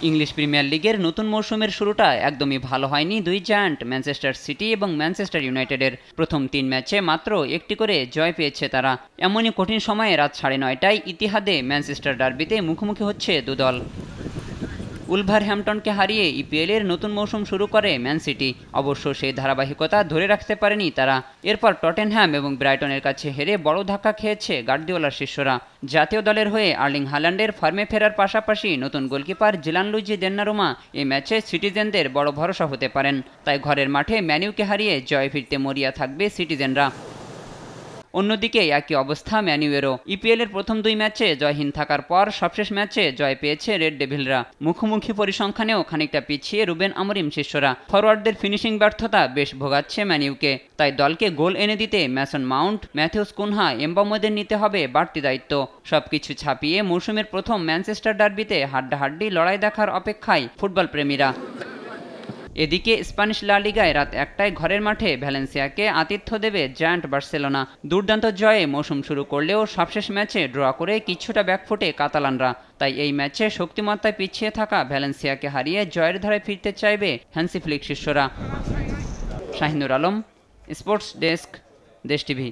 English premier লিগের নতুন মৌসুমের শুরুটা একদমই ভালো হয়নি দুই জায়ান্ট ম্যানচেস্টার সিটি এবং ম্যানচেস্টার ইউনাইটেডের। প্রথম ৩ ম্যাচে মাত্র একটি করে জয় পেয়েছে তারা। এমনই কঠিন সময়ে রাত ৯:৩০টায় ইতিহাদে ম্যানচেস্টার ডার্বিতে মুখোমুখি হচ্ছে দুদল। উলভারহ্যাম্পটনকে হারিয়ে ইপিএলের নতুন মৌসুম শুরু করে ম্যান সিটি। অবশ্য সেই ধারাবাহিকতা ধরে রাখতে পারেনি তারা। এরপর টটেনহ্যাম এবং ব্রাইটনের কাছে হেরে বড় ধাক্কা খেয়েছে গার্দিওলার শিষ্যরা। জাতীয় দলের হয়ে আর্লিং হাল্যান্ডের ফর্মে ফেরার পাশাপাশি নতুন গোলকিপার জিলানলুইজি দোন্নারুমা এই ম্যাচে সিটিজেনদের বড় ভরসা হতে পারেন। তাই ঘরের মাঠে ম্যানিউকে হারিয়ে জয় ফিরতে মরিয়া থাকবে সিটিজেনরা। অন্যদিকে একই অবস্থা ম্যানিউয়েরও। ইপিএলের প্রথম ২ ম্যাচে জয়হীন থাকার পর সবশেষ ম্যাচে জয় পেয়েছে রেড ডেভিলরা। মুখোমুখি পরিসংখ্যানেও খানিকটা পিছিয়ে রুবেন আমরিম শিষ্যরা। ফরওয়ার্ডদের ফিনিশিং ব্যর্থতা বেশ ভোগাচ্ছে ম্যানিউকে। তাই দলকে গোল এনে দিতে ম্যাসন মাউন্ট, ম্যাথিউস কুনহা, এমবামোদের নিতে হবে বাড়তি দায়িত্ব। সবকিছু ছাপিয়ে মৌসুমের প্রথম ম্যানচেস্টার ডার্বিতে হাড্ডাহাড্ডি লড়াই দেখার অপেক্ষায় ফুটবল প্রেমীরা। এদিকে স্প্যানিশ লা লিগায় রাত ১টায় ঘরের মাঠে ভ্যালেন্সিয়াকে আতিথ্য দেবে জায়ান্ট বার্সেলোনা। দুর্দান্ত জয়ে মৌসুম শুরু করলেও সবশেষ ম্যাচে ড্র করে কিছুটা ব্যাকফুটে কাতালানরা। তাই এই ম্যাচে শক্তিমত্তায় পিছিয়ে থাকা ভ্যালেন্সিয়াকে হারিয়ে জয়ের ধারায় ফিরতে চাইবে হ্যান্সি ফ্লিক শিষ্যরা। শাহিনুর আলম, স্পোর্টস ডেস্ক, দেশ টিভি।